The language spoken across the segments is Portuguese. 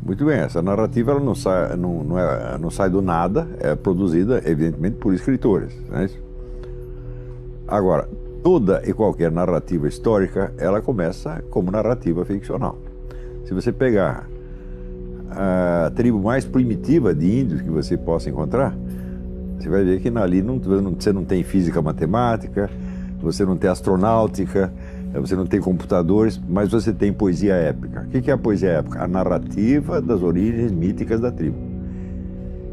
Muito bem, essa narrativa ela não sai do nada, é produzida, evidentemente, por escritores, não é isso? Agora, toda e qualquer narrativa histórica, ela começa como narrativa ficcional. Se você pegar a tribo mais primitiva de índios que você possa encontrar, você vai ver que ali você não tem física matemática, você não tem astronáutica, você não tem computadores, mas você tem poesia épica. O que é a poesia épica? A narrativa das origens míticas da tribo.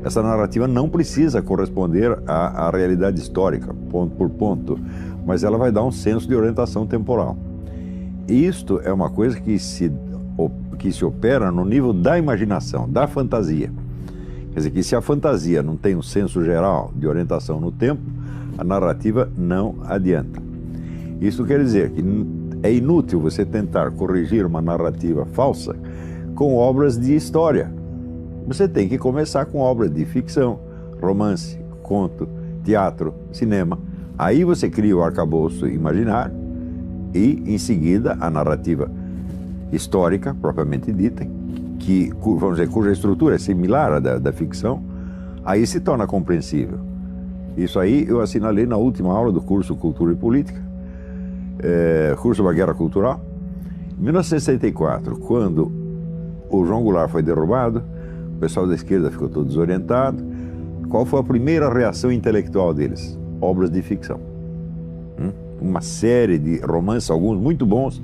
Essa narrativa não precisa corresponder à realidade histórica, ponto por ponto, mas ela vai dar um senso de orientação temporal. Isto é uma coisa que se opera no nível da imaginação, da fantasia. Quer dizer que se a fantasia não tem um senso geral de orientação no tempo, a narrativa não adianta. Isso quer dizer que é inútil você tentar corrigir uma narrativa falsa com obras de história. Você tem que começar com obras de ficção, romance, conto, teatro, cinema. Aí você cria o arcabouço imaginário e, em seguida, a narrativa histórica, propriamente dita, que, vamos dizer, cuja estrutura é similar à da ficção, aí se torna compreensível. Isso aí eu assinalei na última aula do curso Cultura e Política, curso da Guerra Cultural. Em 1964, quando o João Goulart foi derrubado, o pessoal da esquerda ficou todo desorientado. Qual foi a primeira reação intelectual deles? Obras de ficção. Uma série de romances, alguns muito bons,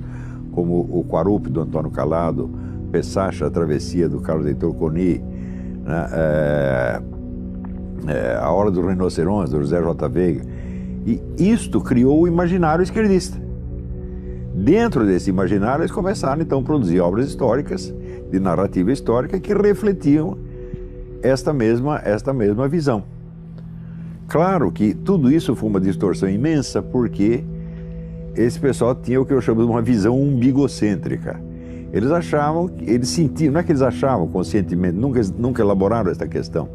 como o Quarupi, do Antônio Calado, Pessacha, a Travessia, do Carlos Heitor Coni, né? A Hora do Rinoceronte, do José J. Veiga. E isto criou o imaginário esquerdista. Dentro desse imaginário, eles começaram, então, a produzir obras históricas, de narrativa histórica, que refletiam esta mesma visão. Claro que tudo isso foi uma distorção imensa, porque esse pessoal tinha o que eu chamo de uma visão umbigocêntrica. Eles achavam, eles sentiam, não é que eles achavam conscientemente, nunca elaboraram esta questão.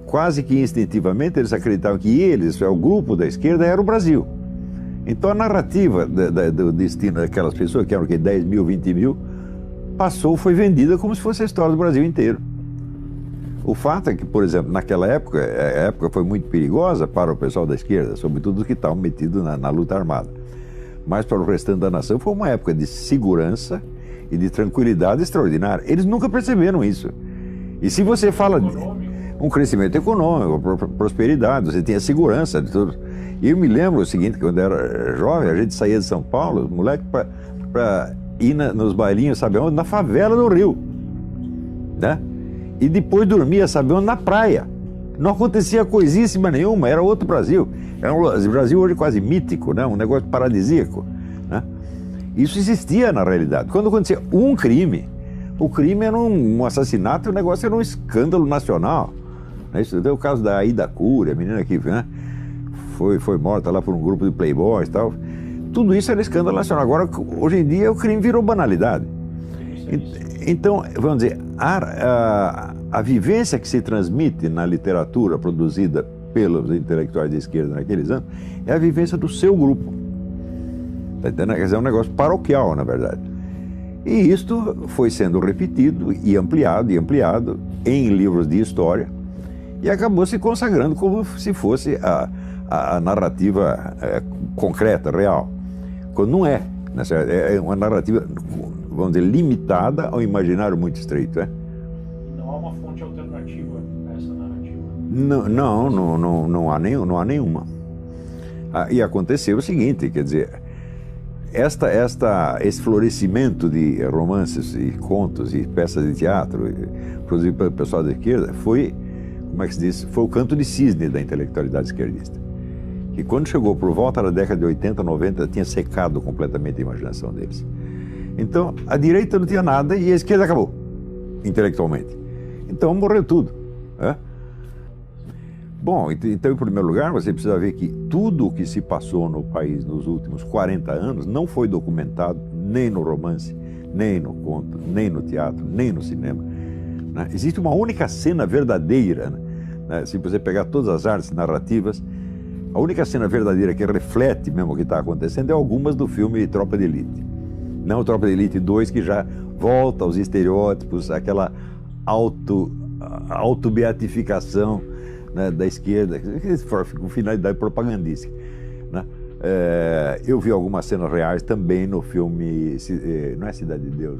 Quase que instintivamente eles acreditavam que eles, o grupo da esquerda, era o Brasil. Então a narrativa do destino daquelas pessoas, que eram 10 mil, 20 mil, foi vendida como se fosse a história do Brasil inteiro. O fato é que, por exemplo, naquela época, a época foi muito perigosa para o pessoal da esquerda, sobretudo os que estavam metidos na luta armada. Mas para o restante da nação foi uma época de segurança e de tranquilidade extraordinária. Eles nunca perceberam isso. E se você fala de um crescimento econômico, prosperidade, você tinha segurança de tudo. E eu me lembro o seguinte, quando eu era jovem, a gente saía de São Paulo, moleque, para ir nos bailinhos, sabe onde? Na favela do Rio, né? E depois dormia, sabe onde? Na praia. Não acontecia coisíssima nenhuma, era outro Brasil. Era um Brasil hoje quase mítico, né? Um negócio paradisíaco, né? Isso existia na realidade. Quando acontecia um crime, o crime era um assassinato, o negócio era um escândalo nacional. Isso deu o caso da Aida Cury, a menina que, né, foi morta lá por um grupo de playboys e tal. Tudo isso era escândalo nacional. Agora, hoje em dia, o crime virou banalidade. Então, vamos dizer, a vivência que se transmite na literatura produzida pelos intelectuais de esquerda naqueles anos é a vivência do seu grupo. Tá entendendo? Quer dizer, é um negócio paroquial, na verdade. E isto foi sendo repetido e ampliado em livros de história e acabou se consagrando como se fosse a narrativa concreta, real. Quando não é. Né? É uma narrativa, vamos dizer, limitada ao imaginário muito estreito. Não há uma fonte alternativa a essa narrativa? Não há nenhuma. E aconteceu o seguinte, quer dizer, esse florescimento de romances e contos e peças de teatro produzido pelo pessoal da esquerda foi, como é que se diz, foi o canto de cisne da intelectualidade esquerdista. E quando chegou por volta da década de 80, 90, tinha secado completamente a imaginação deles. Então, a direita não tinha nada e a esquerda acabou, intelectualmente. Então, morreu tudo. Né? Bom, então, em primeiro lugar, você precisa ver que tudo o que se passou no país nos últimos 40 anos não foi documentado nem no romance, nem no conto, nem no teatro, nem no cinema. Né? Existe uma única cena verdadeira, né? Se você pegar todas as artes narrativas, a única cena verdadeira que reflete mesmo o que está acontecendo é algumas do filme Tropa de Elite. Não o Tropa de Elite 2, que já volta aos estereótipos, aquela autobeatificação, né, da esquerda, com finalidade propagandística, né? Eu vi algumas cenas reais também no filme, não é Cidade de Deus,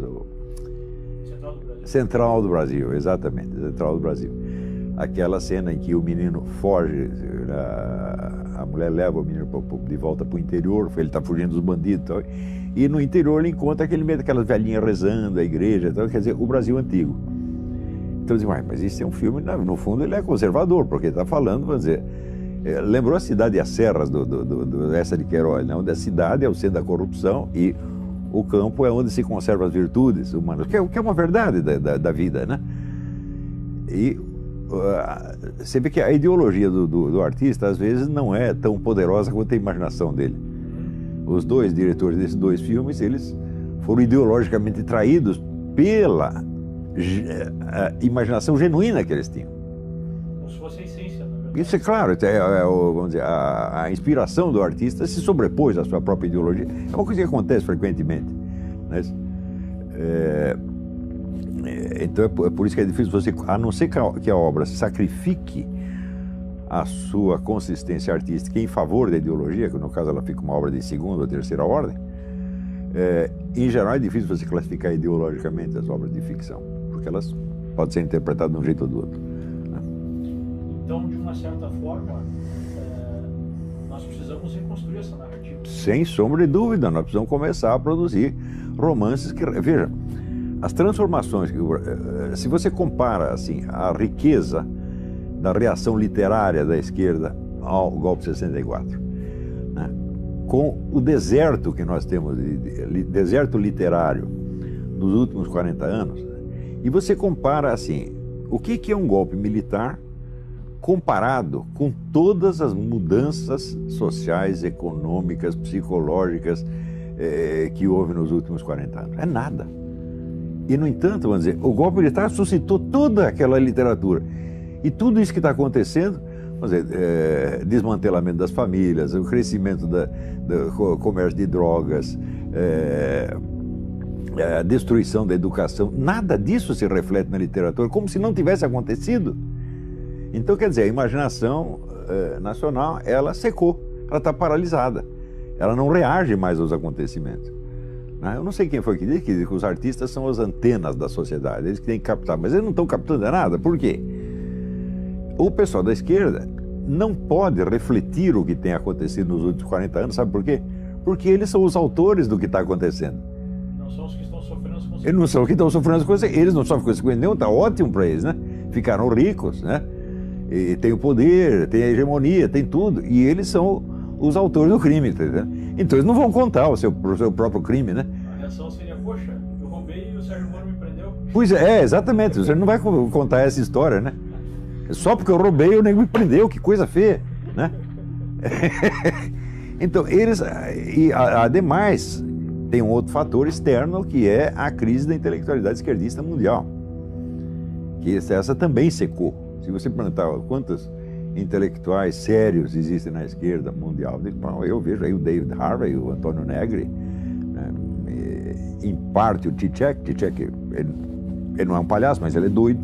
Central do Brasil. Central do Brasil, exatamente, Central do Brasil. Aquela cena em que o menino foge, a mulher leva o menino de volta para o interior, ele está fugindo dos bandidos e tal, e no interior ele encontra aquelas velhinhas rezando, a igreja, tal, quer dizer, o Brasil antigo. Então eu digo, mas isso é um filme, no fundo ele é conservador, porque ele está falando, vamos dizer, lembrou a Cidade e as Serras do Essa de Queiroz, né? Onde a cidade é o centro da corrupção e o campo é onde se conservam as virtudes humanas, que é uma verdade da vida, né? E você vê que a ideologia do artista às vezes não é tão poderosa quanto a imaginação dele. Os dois diretores desses dois filmes, eles foram ideologicamente traídos pela imaginação genuína que eles tinham. Como se fosse a essência, na verdade. Isso é claro, vamos dizer, a inspiração do artista se sobrepôs à sua própria ideologia. É uma coisa que acontece frequentemente, né? Então é por isso que é difícil você, a não ser que a obra sacrifique a sua consistência artística em favor da ideologia, que no caso ela fica uma obra de segunda ou terceira ordem, em geral é difícil você classificar ideologicamente as obras de ficção, porque elas podem ser interpretadas de um jeito ou do outro, né? Então, de uma certa forma, nós precisamos reconstruir essa narrativa. Sem sombra de dúvida, nós precisamos começar a produzir romances que... Veja, as transformações, se você compara assim, a riqueza da reação literária da esquerda ao golpe de 64, né, com o deserto que nós temos, deserto literário dos últimos 40 anos, né, e você compara assim, o que é um golpe militar comparado com todas as mudanças sociais, econômicas, psicológicas que houve nos últimos 40 anos? É nada. E, no entanto, vamos dizer, o golpe militar suscitou toda aquela literatura. E tudo isso que está acontecendo, vamos dizer, desmantelamento das famílias, o crescimento do comércio de drogas, a destruição da educação, nada disso se reflete na literatura, como se não tivesse acontecido. Então, quer dizer, a imaginação nacional, ela secou, ela está paralisada, ela não reage mais aos acontecimentos. Eu não sei quem foi que disse que os artistas são as antenas da sociedade, eles que têm que captar, mas eles não estão captando nada. Por quê? O pessoal da esquerda não pode refletir o que tem acontecido nos últimos 40 anos, sabe por quê? Porque eles são os autores do que está acontecendo. Não são os que estão sofrendo as consequências. Eles não são os que estão sofrendo as consequências, eles não sofrem consequências nenhuma, está ótimo para eles, né? Ficaram ricos, né? E tem o poder, tem a hegemonia, tem tudo, e eles são os autores do crime, tá entendendo? Então eles não vão contar o seu próprio crime, né? A reação seria, poxa, eu roubei e o Sérgio Moro me prendeu. Pois é, exatamente, você não vai contar essa história, né? Só porque eu roubei, o nego me prendeu, que coisa feia, né? Então, eles, e ademais, tem um outro fator externo, que é a crise da intelectualidade esquerdista mundial, que essa também secou. Se você perguntar quantos intelectuais sérios existem na esquerda mundial, eu vejo aí o David Harvey, o Antônio Negri, né, em parte o Zizek, ele não é um palhaço, mas ele é doido,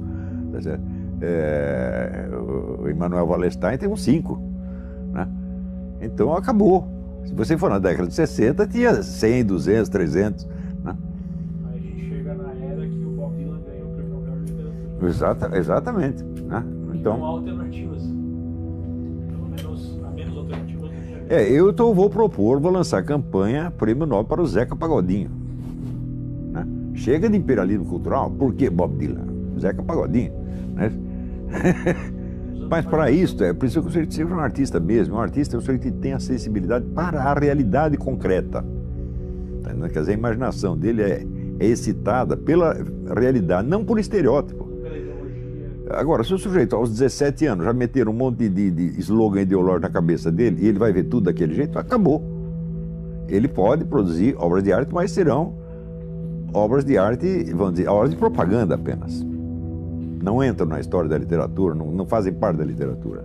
tá certo? O Emanuel Wallerstein tem uns 5, né? Então acabou. Se você for na década de 60, tinha 100, 200, 300, né? Aí a gente chega na era que o Bob Dylan ganhou o Prêmio Nobel de Literatura. Exatamente, né? Então, Então, há alternativas. Pelo menos, há menos alternativas do que eu vou lançar campanha Prêmio Nobel para o Zeca Pagodinho, né? Chega de imperialismo cultural, por que Bob Dylan? Zeca Pagodinho, né? Mas para isso, é preciso que você seja um artista mesmo. Um artista é um sujeito que tem a sensibilidade para a realidade concreta. Quer dizer, a imaginação dele é excitada pela realidade, não por estereótipo. pela ideologia. Agora, se o sujeito aos 17 anos já meter um monte de slogan ideológico na cabeça dele e ele vai ver tudo daquele jeito, acabou. Ele pode produzir obras de arte, mas serão obras de arte, vamos dizer, obras de propaganda apenas. Não entram na história da literatura, não fazem parte da literatura.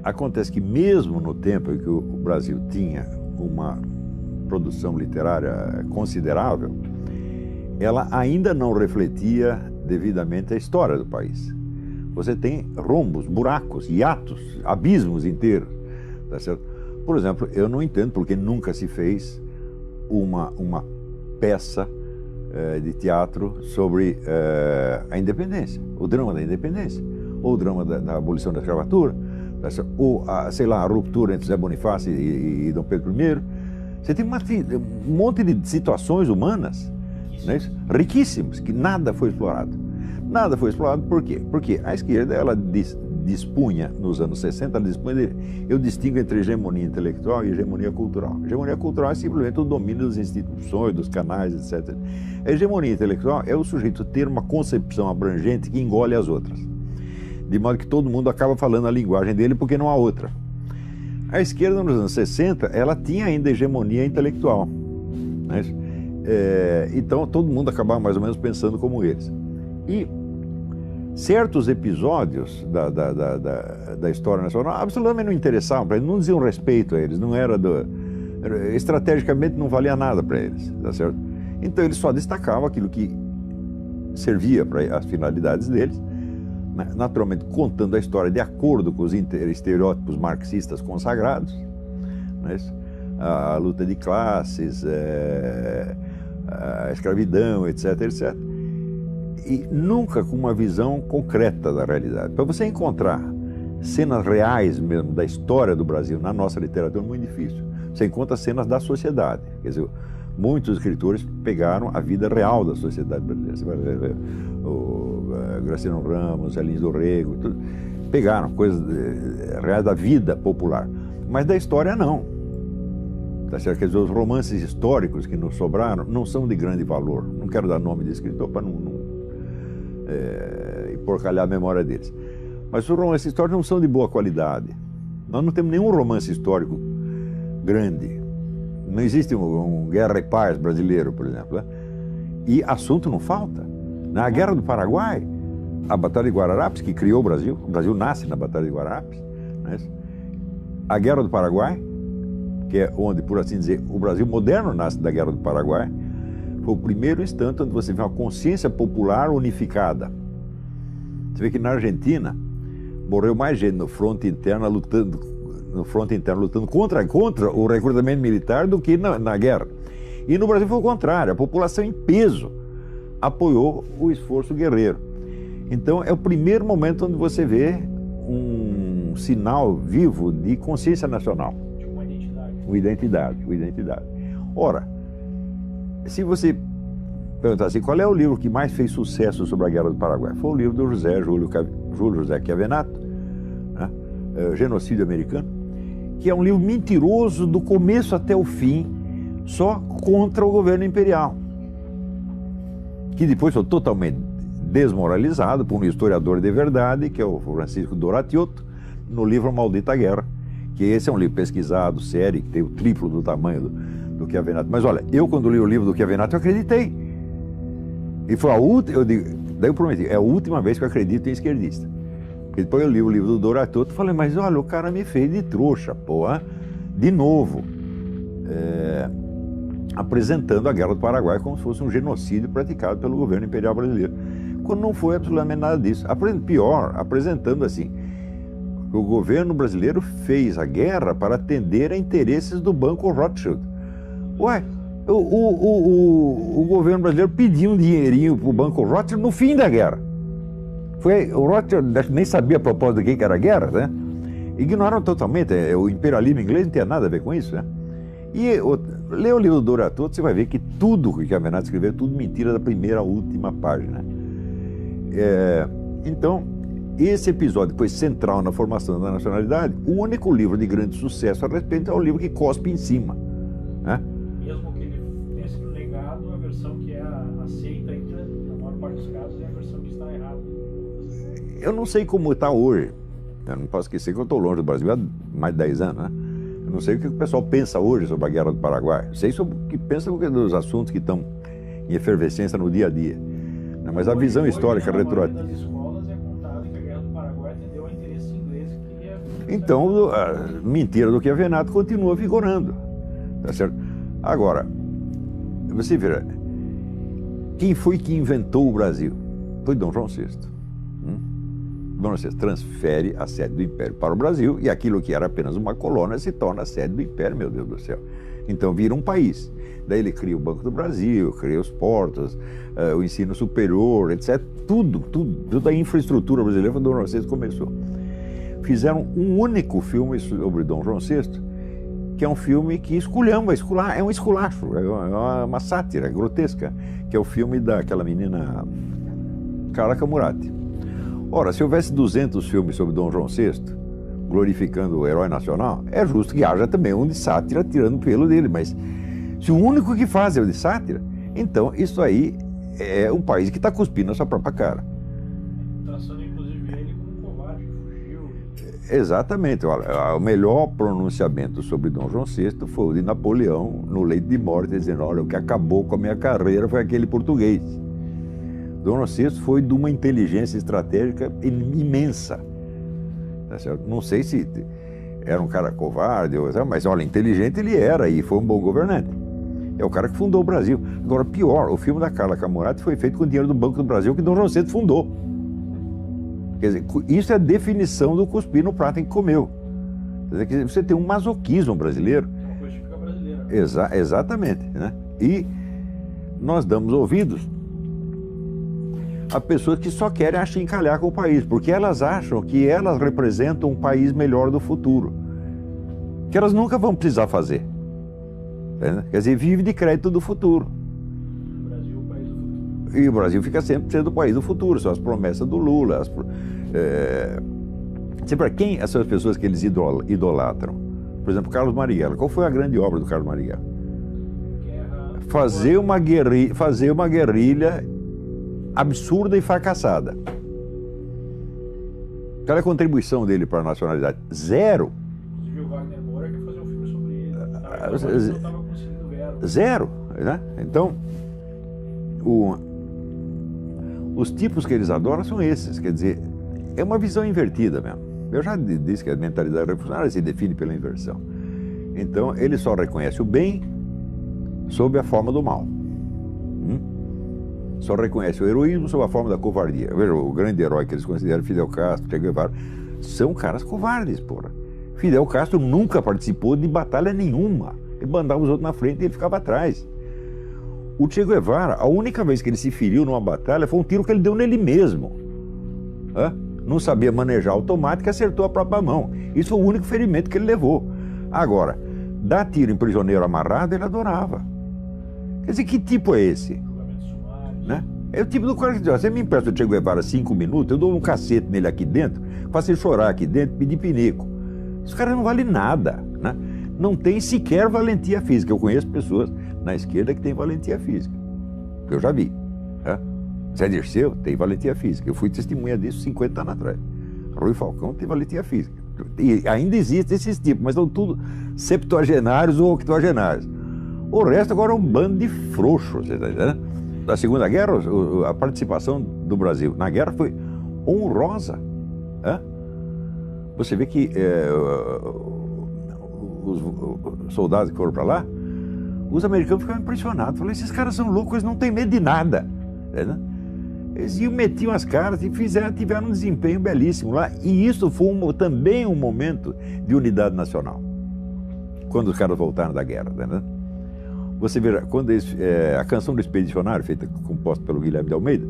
Acontece que mesmo no tempo em que o Brasil tinha uma produção literária considerável, ela ainda não refletia devidamente a história do país. Você tem rombos, buracos, hiatos, abismos inteiros, tá certo? Por exemplo, eu não entendo porque nunca se fez uma peça de teatro sobre a independência, o drama da independência, ou o drama da abolição da escravatura, tá certo? Ou, sei lá, a ruptura entre Zé Bonifácio e Dom Pedro I. Você tem um monte de situações humanas, né, riquíssimas, que nada foi explorado. Nada foi explorado por quê? Porque a esquerda, ela dispunha, nos anos 60, ela dispunha eu distingo entre hegemonia intelectual e hegemonia cultural. A hegemonia cultural é simplesmente o domínio das instituições, dos canais, etc. A hegemonia intelectual é o sujeito ter uma concepção abrangente que engole as outras. De modo que todo mundo acaba falando a linguagem dele porque não há outra. A esquerda, nos anos 60, ela tinha ainda hegemonia intelectual, né? Então todo mundo acabava mais ou menos pensando como eles. E certos episódios da história nacional absolutamente não interessavam para eles, não diziam respeito a eles, não era estrategicamente não valia nada para eles, tá certo? Então eles só destacavam aquilo que servia para as finalidades deles, né? Naturalmente contando a história de acordo com os estereótipos marxistas consagrados, né? A luta de classes, a escravidão, etc, etc. E nunca com uma visão concreta da realidade. Para você encontrar cenas reais mesmo da história do Brasil na nossa literatura é muito difícil. Você encontra cenas da sociedade. Quer dizer, muitos escritores pegaram a vida real da sociedade brasileira. Você vai ver o Graciliano Ramos, Lins do Rego, tudo. Pegaram coisas reais da vida popular. Mas da história não. Tá certo? Quer dizer, os romances históricos que nos sobraram não são de grande valor. Não quero dar nome de escritor para não porcalhar a memória deles. Mas os romances históricos não são de boa qualidade. Nós não temos nenhum romance histórico grande. Não existe um Guerra e Paz brasileiro, por exemplo, né? E assunto não falta. Na Guerra do Paraguai, a Batalha de Guararapes, que criou o Brasil nasce na Batalha de Guararapes, né? A Guerra do Paraguai, que é onde, por assim dizer, o Brasil moderno nasce da Guerra do Paraguai, foi o primeiro instante onde você vê uma consciência popular unificada. Você vê que na Argentina morreu mais gente no fronte interno lutando contra o recrutamento militar do que na guerra. E no Brasil foi o contrário, a população em peso apoiou o esforço guerreiro. Então é o primeiro momento onde você vê um sinal vivo de consciência nacional. De uma identidade. Uma identidade. Ora, se você perguntar assim, qual é o livro que mais fez sucesso sobre a Guerra do Paraguai? Foi o livro do Júlio José Chiavenato, né? Genocídio Americano, que é um livro mentiroso do começo até o fim, só contra o governo imperial, que depois foi totalmente desmoralizado por um historiador de verdade, que é o Francisco Doratiotto, no livro Maldita Guerra, que esse é um livro pesquisado, sério, que tem o triplo do tamanho do Chiavenato. Mas olha, eu quando li o livro do Chiavenato, eu acreditei. E foi a última, daí eu prometi, é a última vez que eu acredito em esquerdista. Porque depois eu li o livro do Doratiotto e falei, mas olha, o cara me fez de trouxa, porra, de novo. Apresentando a Guerra do Paraguai como se fosse um genocídio praticado pelo governo imperial brasileiro. Quando não foi absolutamente nada disso. Pior, apresentando assim, o governo brasileiro fez a guerra para atender a interesses do Banco Rothschild. Ué, o governo brasileiro pediu um dinheirinho para o Banco Rothschild no fim da guerra. O Rothschild nem sabia a propósito de que era a guerra, né? Ignoraram totalmente, o imperialismo inglês não tinha nada a ver com isso, né? E lê o livro do Doratiotto, você vai ver que tudo que o Chiavenato escreveu é tudo mentira da primeira à última página. Então, esse episódio foi central na formação da nacionalidade. O único livro de grande sucesso a respeito é o livro que cospe em cima, né? Mesmo que ele tenha sido negado, a versão que é aceita ainda, na maior parte dos casos, é a versão que está errada. Eu não sei como está hoje. Eu não posso esquecer que eu estou longe do Brasil há mais de 10 anos, né? Eu não sei o que o pessoal pensa hoje sobre a Guerra do Paraguai. Eu sei sobre o que pensa dos assuntos que estão em efervescência no dia a dia. Mas a visão histórica retroativa. Nas escolas é contado que a Guerra do Paraguai atendeu a interesses ingleses que queria... Então, a mentira do Chiavenato continua vigorando, tá certo? Agora, você vê, quem foi que inventou o Brasil? Foi Dom João VI. Dom João VI transfere a sede do Império para o Brasil e aquilo que era apenas uma colônia se torna a sede do Império, meu Deus do céu. Então vira um país. Daí ele cria o Banco do Brasil, cria os portos, o ensino superior, etc. Toda a infraestrutura brasileira foi Dom João VI começou. Fizeram um único filme sobre Dom João VI, que é um filme que esculhamba, é um esculacho, é uma sátira grotesca, que é o filme daquela menina Carla Camurati. Ora, se houvesse 200 filmes sobre Dom João VI, glorificando o herói nacional, é justo que haja também um de sátira tirando pelo dele, mas se o único que faz é o de sátira, então isso aí é um país que está cuspindo na sua própria cara. Traçando inclusive ele como um covarde que fugiu. Exatamente. Olha, o melhor pronunciamento sobre Dom João VI foi o de Napoleão no leito de morte, dizendo: olha, o que acabou com a minha carreira foi aquele português. Dom João VI foi de uma inteligência estratégica imensa. Tá certo? Não sei se era um cara covarde, mas olha, inteligente ele era e foi um bom governante. É o cara que fundou o Brasil. Agora, pior, o filme da Carla Camurati foi feito com dinheiro do Banco do Brasil que Dom João VI fundou. Quer dizer, isso é a definição do cuspir no prato em que comeu. Quer dizer, você tem um masoquismo brasileiro. É uma coisa típica brasileira. Exatamente. Né? E nós damos ouvidos a pessoas que só querem achincalhar com o país, porque elas acham que elas representam um país melhor do futuro, que elas nunca vão precisar fazer. Né? Quer dizer, vive de crédito do futuro. O Brasil é o país do futuro. E o Brasil fica sempre sendo o país do futuro, são as promessas do Lula. Sempre quem essas pessoas que eles idolatram? Por exemplo, Carlos Marighella. Qual foi a grande obra do Carlos Marighella? Fazer uma guerrilha absurda e fracassada. Qual é a contribuição dele para a nacionalidade? Zero. Inclusive o Wagner Moura quer fazer um filme sobre ele. Não estava conseguindo verba. Zero. Né? Então, os tipos que eles adoram são esses. Quer dizer, é uma visão invertida mesmo. Eu já disse que a mentalidade revolucionária se define pela inversão. Então, ele só reconhece o bem sob a forma do mal. Só reconhece o heroísmo sob a forma da covardia. Veja, o grande herói que eles consideram, Fidel Castro, Che Guevara, são caras covardes, porra. Fidel Castro nunca participou de batalha nenhuma. Ele mandava os outros na frente e ele ficava atrás. O Che Guevara, a única vez que ele se feriu numa batalha foi um tiro que ele deu nele mesmo. Não sabia manejar automática e acertou a própria mão. Isso foi o único ferimento que ele levou. Agora, dar tiro em prisioneiro amarrado, ele adorava. Quer dizer, que tipo é esse? Né? É o tipo do cara que diz: você me empresta o Che Guevara 5 minutos, eu dou um cacete nele aqui dentro, faço ele chorar aqui dentro, pedir pinico. Esse cara não vale nada, né? Não tem sequer valentia física. Eu conheço pessoas na esquerda que têm valentia física. Eu já vi. Né? Zé Dirceu tem valentia física. Eu fui testemunha disso 50 anos atrás. Rui Falcão tem valentia física. E ainda existem esses tipos, mas são tudo septuagenários ou octogenários. O resto agora é um bando de frouxos, você está entendendo? Da Segunda Guerra, a participação do Brasil na guerra foi honrosa. Você vê que os soldados que foram para lá, os americanos ficavam impressionados. Falaram: esses caras são loucos, eles não têm medo de nada. Eles iam, metiam as caras e tiveram um desempenho belíssimo lá. E isso foi também um momento de unidade nacional, quando os caras voltaram da guerra. Você veja, quando a canção do Expedicionário, composta pelo Guilherme de Almeida,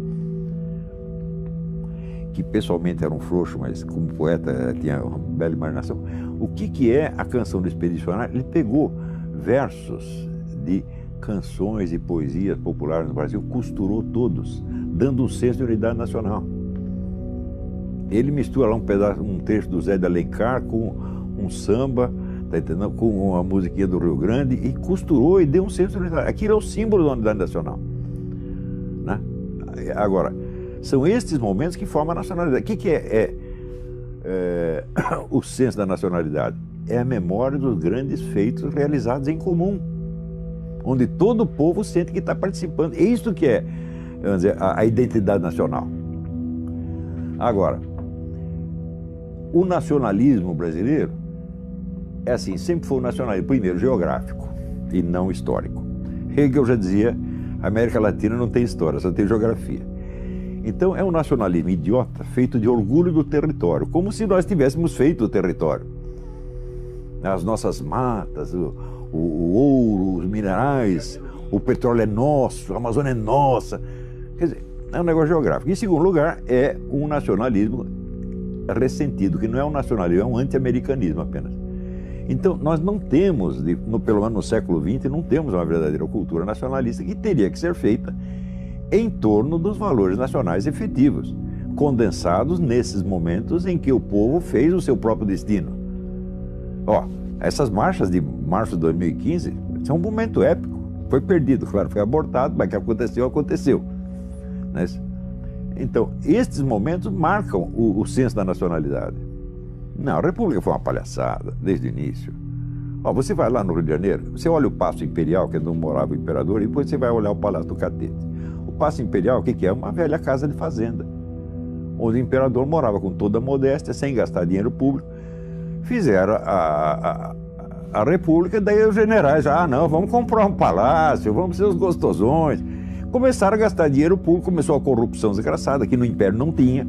que pessoalmente era um frouxo, mas como poeta tinha uma bela imaginação. O que é a canção do Expedicionário? Ele pegou versos de canções e poesias populares no Brasil, costurou todos, dando um senso de unidade nacional. Ele mistura lá um trecho do Zé de Alencar com um samba, tá entendendo? Com a musiquinha do Rio Grande, e costurou e deu um senso de unidade. Aquilo é o símbolo da unidade nacional. Né? Agora, são estes momentos que formam a nacionalidade. O que é o senso da nacionalidade? É a memória dos grandes feitos realizados em comum, onde todo o povo sente que está participando. É isso que é, vamos dizer, a identidade nacional. Agora, o nacionalismo brasileiro é assim, sempre foi o nacionalismo, primeiro, geográfico. e não histórico. Hegel já dizia, a América Latina não tem história, só tem geografia. Então é um nacionalismo idiota, feito de orgulho do território, como se nós tivéssemos feito o território. As nossas matas, o ouro, os minerais, o petróleo é nosso, a Amazônia é nossa. Quer dizer, é um negócio geográfico. Em segundo lugar, é um nacionalismo ressentido, que não é um nacionalismo, é um anti-americanismo apenas. Então, nós não temos, pelo menos no século XX, não temos uma verdadeira cultura nacionalista que teria que ser feita em torno dos valores nacionais efetivos, condensados nesses momentos em que o povo fez o seu próprio destino. Ó, essas marchas de março de 2015 são um momento épico. Foi perdido, claro, foi abortado, mas o que aconteceu, aconteceu. Então, estes momentos marcam o senso da nacionalidade. Não, a República foi uma palhaçada, desde o início. Ó, você vai lá no Rio de Janeiro, você olha o Paço Imperial, que é onde morava o imperador, e depois você vai olhar o Palácio do Catete. O Paço Imperial, o que é? Uma velha casa de fazenda, onde o imperador morava com toda a modéstia, sem gastar dinheiro público. Fizeram a República, daí os generais, não, vamos comprar um palácio, vamos ser os gostosões. Começaram a gastar dinheiro público, começou a corrupção desgraçada, que no Império não tinha.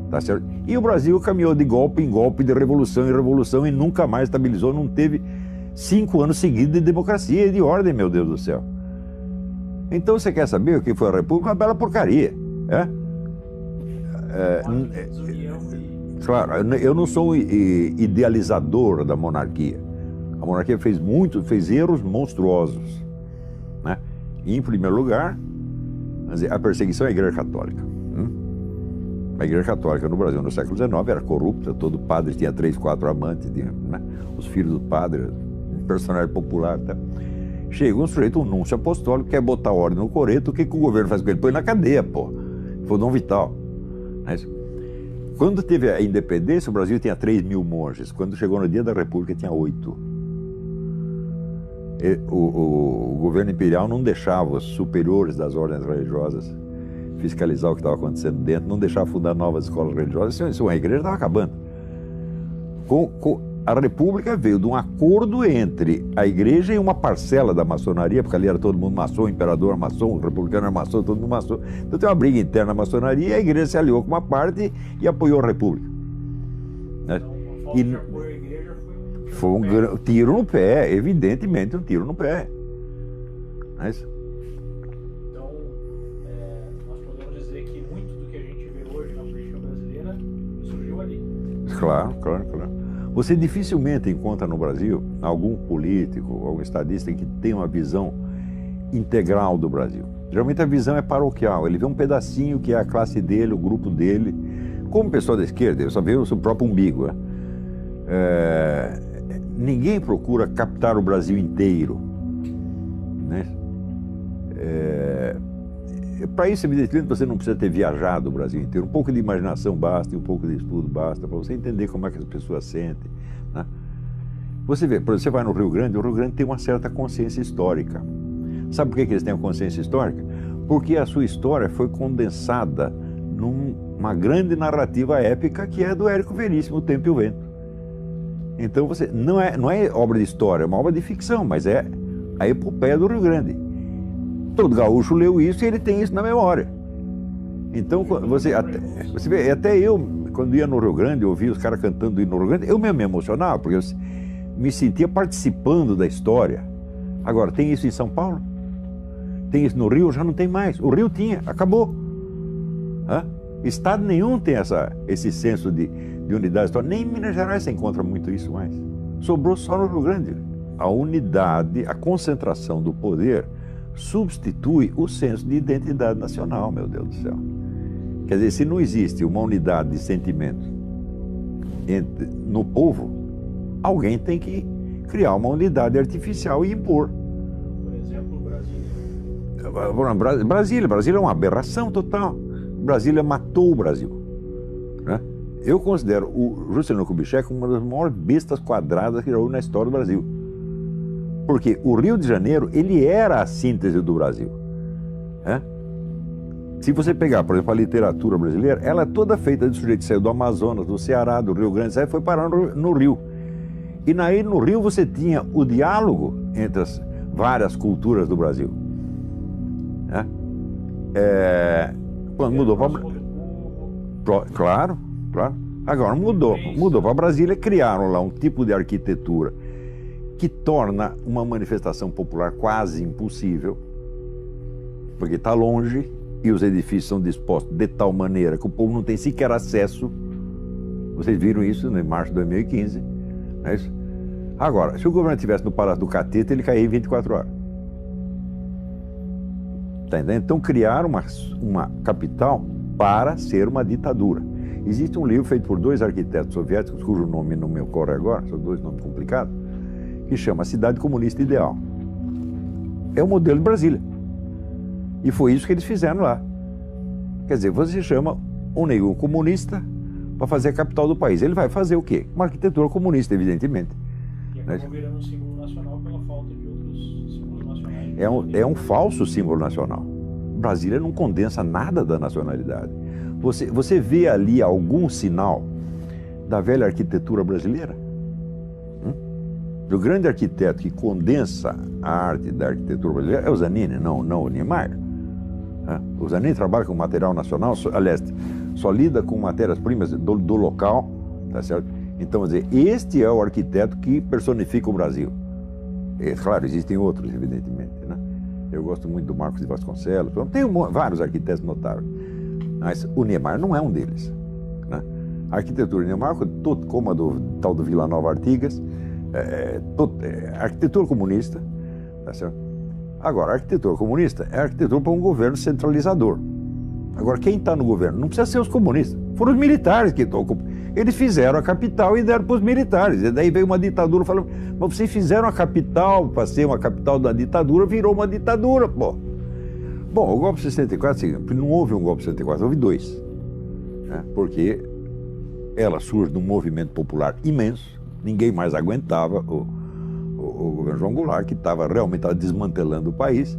Tá certo? E o Brasil caminhou de golpe em golpe, de revolução em revolução e nunca mais estabilizou, não teve 5 anos seguidos de democracia e de ordem, meu Deus do céu. Então você quer saber o que foi a República? Uma bela porcaria. Claro, eu não sou idealizador da monarquia. A monarquia fez erros monstruosos, né? E, em primeiro lugar, a perseguição à Igreja Católica. A Igreja Católica no Brasil no século XIX era corrupta, todo padre tinha 3, 4 amantes, né? Os filhos do padre, personagem popular. Tá? Chega um sujeito, um núncio apostólico, quer botar ordem no coreto, o que o governo faz com ele? Põe na cadeia, pô. Foi o Dom Vital. Quando teve a independência, o Brasil tinha 3.000 monges. Quando chegou no dia da República, tinha 8. O governo imperial não deixava os superiores das ordens religiosas fiscalizar o que estava acontecendo dentro, não deixava fundar novas escolas religiosas. Isso, a igreja estava acabando. A República veio de um acordo entre a igreja e uma parcela da maçonaria, porque ali era todo mundo maçom, o imperador maçom, o republicano era maçom, todo mundo maçom. Então tem uma briga interna na maçonaria e a igreja se aliou com uma parte e apoiou a República. Né? Então, a apoio à igreja foi um tiro no pé, evidentemente um tiro no pé. Não é isso? Então, nós podemos dizer que muito do que a gente vê hoje na política brasileira surgiu ali. Claro. Você dificilmente encontra no Brasil algum político, algum estadista que tenha uma visão integral do Brasil. Geralmente a visão é paroquial, ele vê um pedacinho que é a classe dele, o grupo dele. Como pessoa da esquerda, ele só vê o seu próprio umbigo. Ninguém procura captar o Brasil inteiro. Né? Para isso, evidentemente, você não precisa ter viajado o Brasil inteiro. Um pouco de imaginação basta, e um pouco de estudo basta, para você entender como é que as pessoas sentem. Né? Você vê, por exemplo, você vai no Rio Grande, o Rio Grande tem uma certa consciência histórica. Sabe por que eles têm uma consciência histórica? Porque a sua história foi condensada numa grande narrativa épica que é do Érico Veríssimo, O Tempo e o Vento. Então, não é obra de história, é uma obra de ficção, mas é a epopeia do Rio Grande. Todo gaúcho leu isso e ele tem isso na memória. Então, você vê, até eu, quando ia no Rio Grande, eu ouvia os caras cantando no Rio Grande, eu mesmo me emocionava, porque eu me sentia participando da história. Agora, tem isso em São Paulo? Tem isso no Rio? Já não tem mais. O Rio tinha, acabou. Estado nenhum tem esse senso de unidade histórica. Nem em Minas Gerais você encontra muito isso mais. Sobrou só no Rio Grande. A unidade, a concentração do poder substitui o senso de identidade nacional, meu Deus do céu. Quer dizer, se não existe uma unidade de sentimentos no povo, alguém tem que criar uma unidade artificial e impor. Por exemplo, Brasília. Brasília é uma aberração total. Brasília matou o Brasil. Né? Eu considero o Juscelino Kubitschek uma das maiores bestas quadradas que já houve na história do Brasil. Porque o Rio de Janeiro, ele era a síntese do Brasil. Se você pegar, por exemplo, a literatura brasileira, ela é toda feita de sujeito que saiu do Amazonas, do Ceará, do Rio Grande, foi parar no Rio. E aí no Rio você tinha o diálogo entre as várias culturas do Brasil. Né? Quando mudou para... Claro, claro. Agora mudou para Brasília, criaram lá um tipo de arquitetura que torna uma manifestação popular quase impossível, porque está longe e os edifícios são dispostos de tal maneira que o povo não tem sequer acesso. Vocês viram isso em março de 2015, não é isso? Agora, se o governo estivesse no Palácio do Catete, ele caía em 24 horas. Tá entendendo? Então criaram uma capital para ser uma ditadura. Existe um livro feito por 2 arquitetos soviéticos, cujo nome não me ocorre agora, são 2 nomes complicados, que chama Cidade Comunista Ideal. É o modelo de Brasília. E foi isso que eles fizeram lá. Quer dizer, você chama um negro comunista para fazer a capital do país. Ele vai fazer o quê? Uma arquitetura comunista, evidentemente. E acabou virando um símbolo nacional pela falta de outros símbolos nacionais. É um falso símbolo nacional. Brasília não condensa nada da nacionalidade. Você vê ali algum sinal da velha arquitetura brasileira? O grande arquiteto que condensa a arte da arquitetura brasileira é o Zanini, não o Niemeyer. O Zanini trabalha com material nacional, aliás, só lida com matérias-primas do local, tá certo? Então, quer dizer, este é o arquiteto que personifica o Brasil. Claro, existem outros, evidentemente, né? Eu gosto muito do Marcos de Vasconcelos, tem vários arquitetos notáveis, mas o Niemeyer não é um deles, né? A arquitetura de Niemeyer, como a do tal do Vila Nova Artigas, arquitetura comunista, tá certo? Agora, a arquitetura comunista é arquitetura para um governo centralizador. Agora, quem está no governo? Não precisa ser os comunistas. Foram os militares que estão. Eles fizeram a capital e deram para os militares. E daí veio uma ditadura falando, mas vocês fizeram a capital para ser uma capital da ditadura, virou uma ditadura, pô. Bom, o golpe de 64, não houve um golpe de 64, houve 2. Né? Porque ela surge de um movimento popular imenso, ninguém mais aguentava o governo João Goulart, que realmente estava desmantelando o país.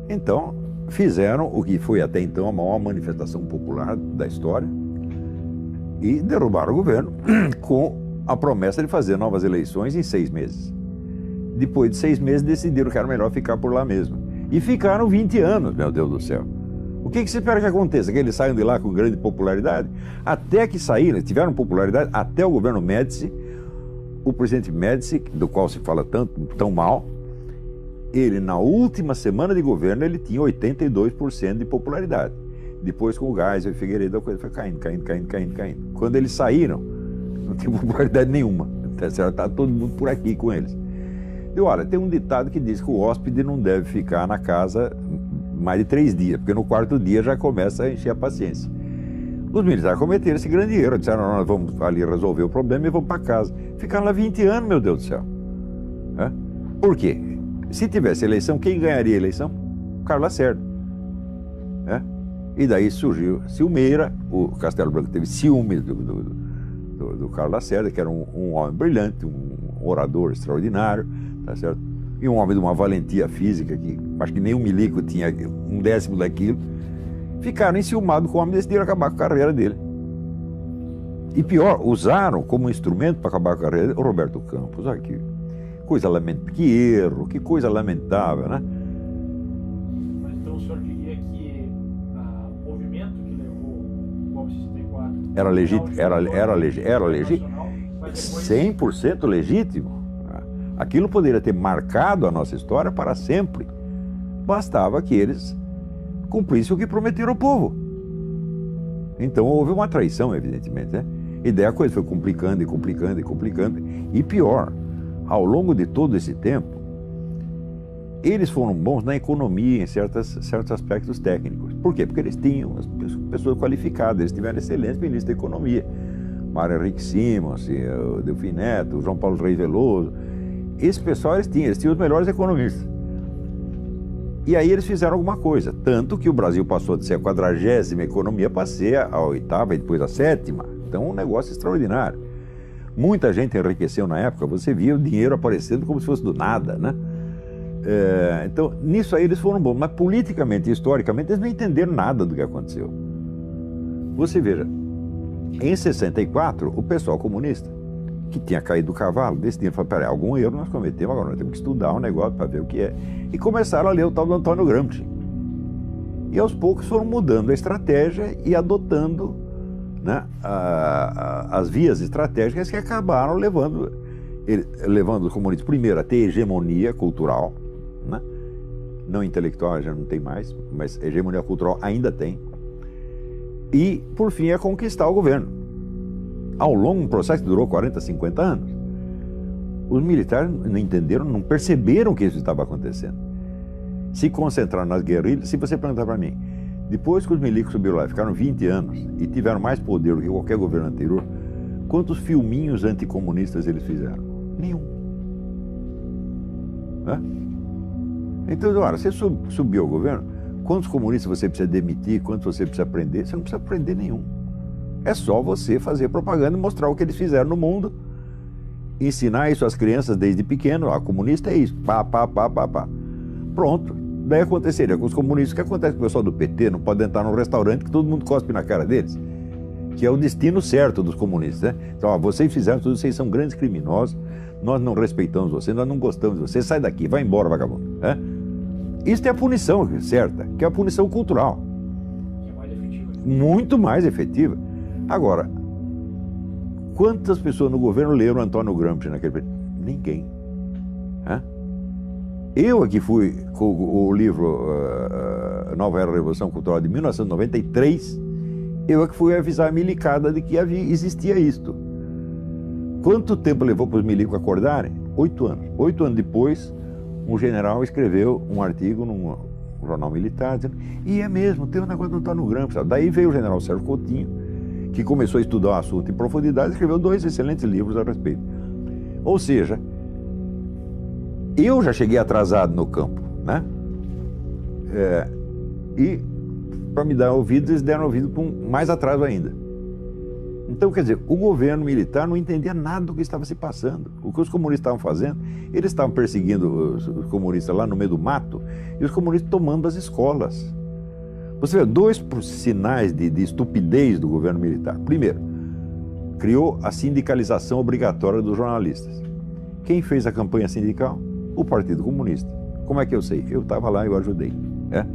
Então, fizeram o que foi até então a maior manifestação popular da história e derrubaram o governo com a promessa de fazer novas eleições em 6 meses. Depois de 6 meses, decidiram que era melhor ficar por lá mesmo. E ficaram 20 anos, meu Deus do céu. O que se espera que aconteça? Que eles saiam de lá com grande popularidade? Até que saíram, tiveram popularidade até o governo Médici. O presidente Médici, do qual se fala tão mal, ele na última semana de governo ele tinha 82% de popularidade. Depois com o Geisel e Figueiredo a coisa foi caindo. Quando eles saíram, não tinha popularidade nenhuma. Está todo mundo por aqui com eles. E olha, tem um ditado que diz que o hóspede não deve ficar na casa mais de 3 dias, porque no 4º dia já começa a encher a paciência. Os militares cometeram esse grande erro, disseram, nós vamos ali resolver o problema e vamos para casa. Ficaram lá 20 anos, meu Deus do céu. Por quê? Se tivesse eleição, quem ganharia a eleição? Carlos Lacerda. E daí surgiu Silmeira, o Castelo Branco teve ciúme do Carlos Lacerda, que era um homem brilhante, um orador extraordinário, tá certo? E um homem de uma valentia física, que acho que nem o Milico tinha 1/10 daquilo. Ficaram enciumados com o homem e decidiram acabar com a carreira dele. E pior, usaram como instrumento para acabar com a carreira dele o Roberto Campos. Olha que coisa lamentável, que erro, que coisa lamentável, né? Mas então o senhor diria que o movimento que levou o golpe de 64 era legítimo, 100% legítimo. Aquilo poderia ter marcado a nossa história para sempre. Bastava que eles cumprissem o que prometeram ao povo. Então houve uma traição, evidentemente, né? E daí a coisa foi complicando. E pior, ao longo de todo esse tempo, eles foram bons na economia, em certos aspectos técnicos. Por quê? Porque eles tinham pessoas qualificadas, eles tiveram excelentes ministros da economia. Mário Henrique Simons, o Delfim Neto, o João Paulo Reis Veloso. Esse pessoal eles tinham os melhores economistas. E aí eles fizeram alguma coisa, tanto que o Brasil passou de ser a 40ª economia para ser a 8ª e depois a 7ª. Então um negócio extraordinário. Muita gente enriqueceu na época, você via o dinheiro aparecendo como se fosse do nada, né? Então nisso aí eles foram bons, mas politicamente e historicamente eles não entenderam nada do que aconteceu. Você veja, em 64 o pessoal comunista que tinha caído do cavalo, decidiram, falaram, peraí, algum erro nós cometemos, agora nós temos que estudar o negócio para ver o que é. E começaram a ler o tal do Antônio Gramsci. E aos poucos foram mudando a estratégia e adotando, né, as vias estratégicas que acabaram levando os comunistas, primeiro, a ter hegemonia cultural, né? Não intelectual, já não tem mais, mas hegemonia cultural ainda tem. E, por fim, a conquistar o governo. Ao longo de um processo que durou 40, 50 anos, os militares não entenderam, não perceberam que isso estava acontecendo. Se concentraram nas guerrilhas. Se você perguntar para mim, depois que os milicos subiram lá, ficaram 20 anos e tiveram mais poder do que qualquer governo anterior, quantos filminhos anticomunistas eles fizeram? Nenhum. Né? Então, olha, você subiu ao governo, quantos comunistas você precisa demitir, quantos você precisa prender? Você não precisa prender nenhum. É só você fazer propaganda e mostrar o que eles fizeram no mundo, ensinar isso às crianças desde pequeno, a comunista é isso, pá. Pronto. Daí aconteceria com os comunistas, o que acontece com o pessoal do PT, não pode entrar num restaurante que todo mundo cospe na cara deles, que é o destino certo dos comunistas, né? Então, ó, vocês fizeram tudo, vocês são grandes criminosos, nós não respeitamos vocês, nós não gostamos de vocês, sai daqui, vai embora, vagabundo. Né? Isso é a punição certa, que é a punição cultural. Que é mais efetiva. Muito mais efetiva. Agora, quantas pessoas no governo leram Antônio Gramsci naquele período? Ninguém. Hã? Eu aqui fui com o livro Nova Era da Revolução Cultural de 1993, eu aqui fui avisar a milicada de que existia isto. Quanto tempo levou para os milicos acordarem? 8 anos. 8 anos depois, um general escreveu um artigo num jornal militar, dizendo, e é mesmo, tem um negócio do Antônio Gramsci. Daí veio o general Sérgio Coutinho, que começou a estudar o assunto em profundidade e escreveu 2 excelentes livros a respeito. Ou seja, eu já cheguei atrasado no campo, né? E para me dar ouvido, eles deram ouvido com mais atraso ainda. Então, quer dizer, o governo militar não entendia nada do que estava se passando. O que os comunistas estavam fazendo, eles estavam perseguindo os comunistas lá no meio do mato e os comunistas tomando as escolas. Você vê 2 sinais de estupidez do governo militar. Primeiro, criou a sindicalização obrigatória dos jornalistas. Quem fez a campanha sindical? O Partido Comunista. Como é que eu sei? Eu estava lá e eu ajudei. Né?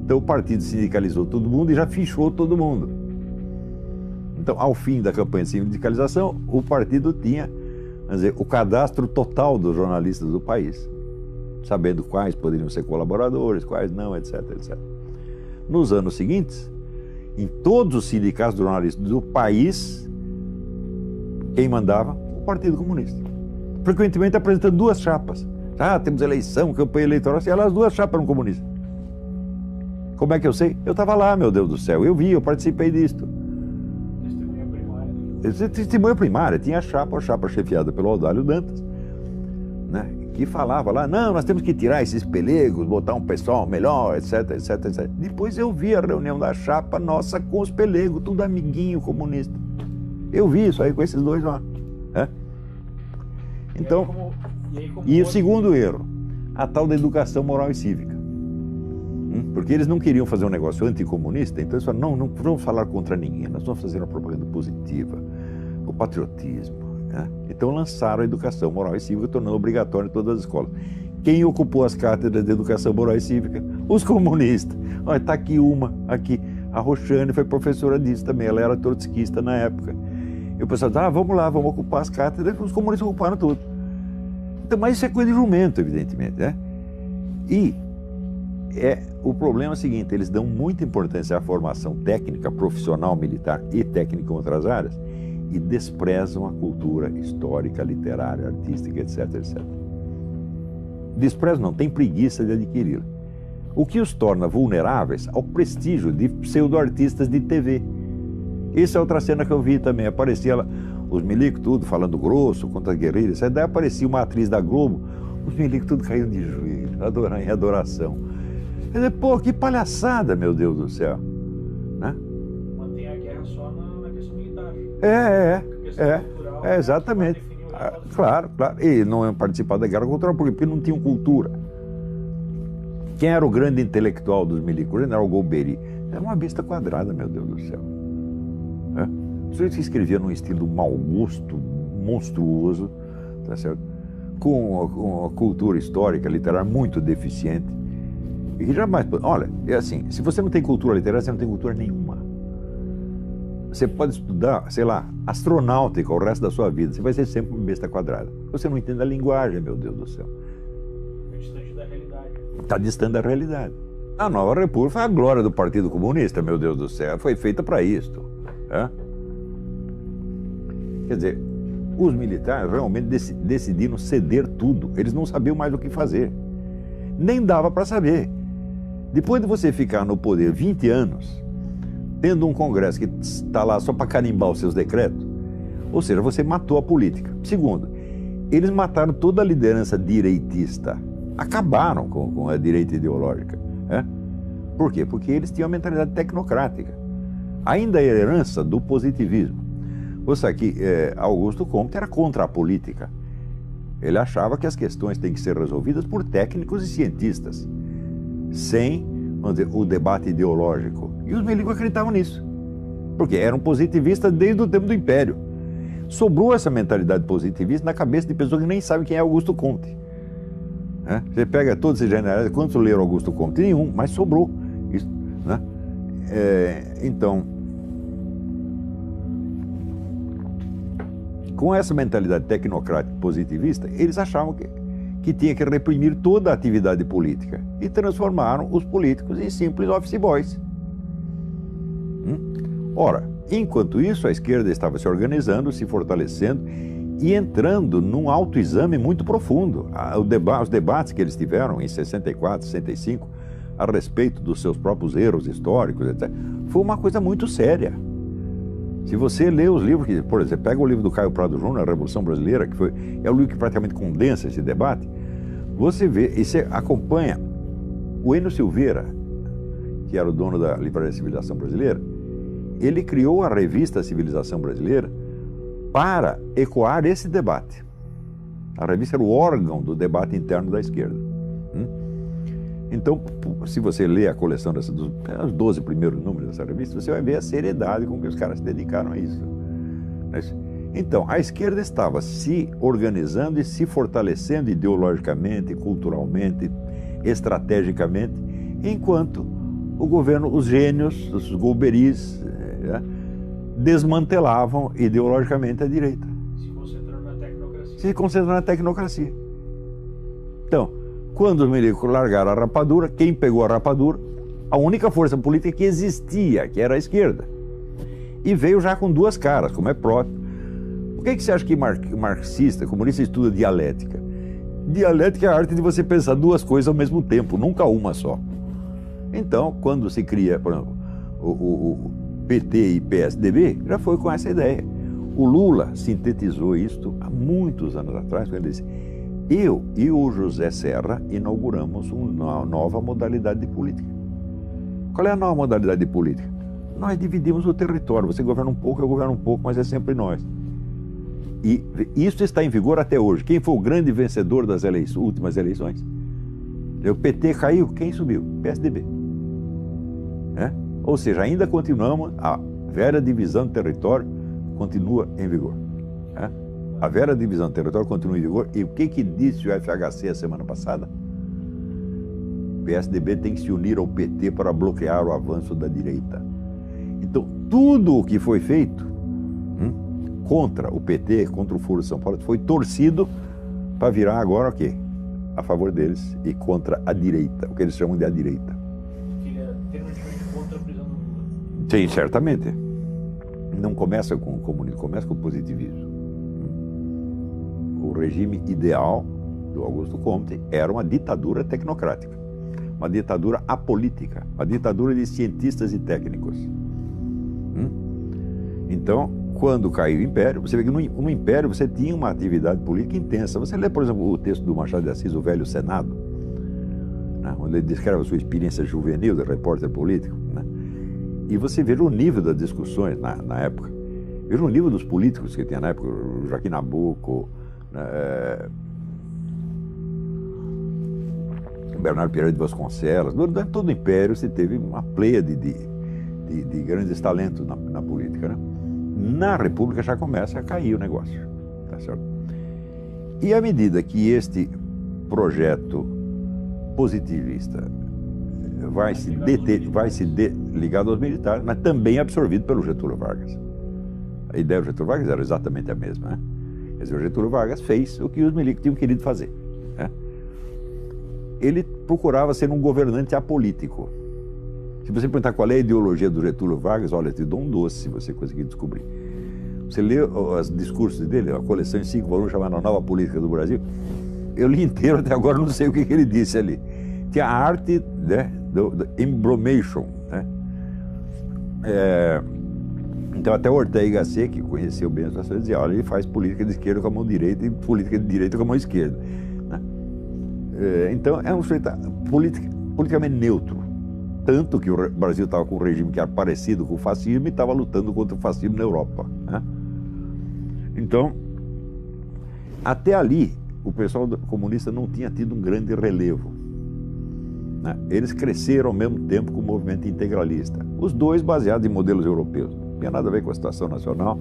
Então o partido sindicalizou todo mundo e já fichou todo mundo. Então, ao fim da campanha de sindicalização, o partido tinha, quer dizer, o cadastro total dos jornalistas do país, sabendo quais poderiam ser colaboradores, quais não, etc, etc. Nos anos seguintes, em todos os sindicatos de jornalistas do país, quem mandava? O Partido Comunista. Frequentemente apresentando 2 chapas. Ah, temos eleição, campanha eleitoral, e elas 2 chapas eram comunistas. Como é que eu sei? Eu estava lá, meu Deus do céu, eu vi, eu participei disto. Testemunha primária, tinha a chapa chefiada pelo Audálio Dantas, né, que falava lá, não, nós temos que tirar esses pelegos, botar um pessoal melhor, etc, etc, etc. Depois eu vi a reunião da chapa nossa com os pelegos, tudo amiguinho comunista. Eu vi isso aí com esses 2 lá. Né? Então, e o segundo erro, a tal da educação moral e cívica. Porque eles não queriam fazer um negócio anticomunista, então eles falaram, não vamos falar contra ninguém, nós vamos fazer uma propaganda positiva, o patriotismo. Né? Então lançaram a educação moral e cívica, tornando obrigatória em todas as escolas. Quem ocupou as cátedras de educação moral e cívica? Os comunistas. Olha, está aqui uma, aqui. A Roxane foi professora disso também, ela era trotskista na época. E o pessoal disse, vamos lá, vamos ocupar as cátedras, os comunistas ocuparam tudo. Então, mas isso é coisa de jumento, evidentemente, né? E o problema é o seguinte, eles dão muita importância à formação técnica, profissional, militar e técnica em outras áreas e desprezam a cultura histórica, literária, artística, etc, etc. Desprezam não, tem preguiça de adquiri-la. O que os torna vulneráveis ao prestígio de pseudo-artistas de TV. Essa é outra cena que eu vi também, aparecia lá, os milicos tudo falando grosso contra as guerrilhas, daí aparecia uma atriz da Globo, os milicos tudo caíram de joelho, em adoração. Quer dizer, pô, que palhaçada, meu Deus do céu. Né? Mantém a guerra só na questão militar. Exatamente. Claro. E não iam participar da guerra cultural porque não tinham cultura. Quem era o grande intelectual dos milicos? O general Golbery. Era uma besta quadrada, meu Deus do céu. O sujeito que escrevia num estilo mau gosto, monstruoso, tá certo? Com uma cultura histórica, literária muito deficiente. E que jamais... Olha, é assim, se você não tem cultura literária, você não tem cultura nenhuma. Você pode estudar, sei lá, astronáutica o resto da sua vida, você vai ser sempre uma besta quadrada. Você não entende a linguagem, meu Deus do céu. Está distante da realidade. Está distante da realidade. A Nova República foi a glória do Partido Comunista, meu Deus do céu. Foi feita para isto. Quer dizer, os militares realmente decidiram ceder tudo. Eles não sabiam mais o que fazer. Nem dava para saber. Depois de você ficar no poder 20 anos, tendo um Congresso que está lá só para carimbar os seus decretos, ou seja, você matou a política. Segundo, eles mataram toda a liderança direitista. Acabaram com a direita ideológica. Por quê? Porque eles tinham a mentalidade tecnocrática. Ainda a herança do positivismo. Você aqui, Augusto Comte era contra a política. Ele achava que as questões têm que ser resolvidas por técnicos e cientistas, sem, vamos dizer, o debate ideológico. E os milicos acreditavam nisso, porque eram positivistas desde o tempo do Império. Sobrou essa mentalidade positivista na cabeça de pessoas que nem sabem quem é Augusto Comte. Você pega todos esses generais, quantos leram Augusto Comte? Nenhum, mas sobrou. Isso, né? Então, com essa mentalidade tecnocrática positivista, eles achavam que tinha que reprimir toda a atividade política e transformaram os políticos em simples office boys. Ora, enquanto isso, a esquerda estava se organizando, se fortalecendo e entrando num autoexame muito profundo. Os debates que eles tiveram em 64, 65, a respeito dos seus próprios erros históricos, etc., foi uma coisa muito séria. Se você lê os livros, por exemplo, pega o livro do Caio Prado Júnior, A Revolução Brasileira, que é o livro que praticamente condensa esse debate, você vê e você acompanha o Enio Silveira, que era o dono da Livraria Civilização Brasileira. Ele criou a revista Civilização Brasileira para ecoar esse debate. A revista era o órgão do debate interno da esquerda. Então, se você lê a coleção dos 12 primeiros números dessa revista, você vai ver a seriedade com que os caras se dedicaram a isso. Então, a esquerda estava se organizando e se fortalecendo ideologicamente, culturalmente, estrategicamente, enquanto o governo, os gênios, os golberis, desmantelavam ideologicamente a direita. Se concentrando na tecnocracia. Se concentrando na tecnocracia. Então, quando os milicos largaram a rapadura, quem pegou a rapadura? A única força política que existia, que era a esquerda. E veio já com duas caras, como é próprio. Por que você acha que marxista, comunista, estuda dialética? Dialética é a arte de você pensar duas coisas ao mesmo tempo, nunca uma só. Então, quando se cria, por exemplo, o PT e PSDB, já foi com essa ideia. O Lula sintetizou isto há muitos anos atrás, quando ele disse: eu e o José Serra inauguramos uma nova modalidade de política. Qual é a nova modalidade de política? Nós dividimos o território, você governa um pouco, eu governo um pouco, mas é sempre nós. E isso está em vigor até hoje. Quem foi o grande vencedor das últimas eleições? O PT caiu, quem subiu? PSDB. Ou seja, ainda continuamos, a velha divisão de território continua em vigor. A velha divisão de território continua em vigor. E o que disse o FHC a semana passada? O PSDB tem que se unir ao PT para bloquear o avanço da direita. Então, tudo o que foi feito contra o PT, contra o Foro de São Paulo, foi torcido para virar agora o quê? A favor deles e contra a direita, o que eles chamam de a direita. Sim, certamente. Não começa com o comunismo, começa com o positivismo. O regime ideal do Augusto Comte era uma ditadura tecnocrática, uma ditadura apolítica, uma ditadura de cientistas e técnicos. Então, quando caiu o Império, você vê que no Império você tinha uma atividade política intensa. Você lê, por exemplo, o texto do Machado de Assis, O Velho Senado, onde ele descreve a sua experiência juvenil de repórter político, e você veja o nível das discussões na época. Veja o nível dos políticos que tinha na época, o Joaquim Nabuco, Bernardo Pereira de Vasconcelos. Durante todo o Império você teve uma pleiade de grandes talentos na política. Na República já começa a cair o negócio. tá certo? E à medida que este projeto positivista vai se ligado aos militares, mas também absorvido pelo Getúlio Vargas. A ideia do Getúlio Vargas era exatamente a mesma, né? Quer dizer, o Getúlio Vargas fez o que os milicos tinham querido fazer, né? Ele procurava ser um governante apolítico. Se você perguntar qual é a ideologia do Getúlio Vargas, olha, eu te dou um doce se você conseguir descobrir. Você lê os discursos dele, a coleção em 5 volumes chamada Nova Política do Brasil, eu li inteiro, até agora não sei o que ele disse ali. Tinha a arte, né, do embromation, né? Então até o Ortega y Gasset, que conheceu bem a situação, dizia, olha, ele faz política de esquerda com a mão direita e política de direita com a mão esquerda, né? Então é um sujeito politicamente neutro, tanto que o Brasil estava com um regime que era parecido com o fascismo e estava lutando contra o fascismo na Europa, né? Então, até ali, o pessoal comunista não tinha tido um grande relevo, né? Eles cresceram ao mesmo tempo com o movimento integralista, os dois baseados em modelos europeus. Não tinha nada a ver com a situação nacional,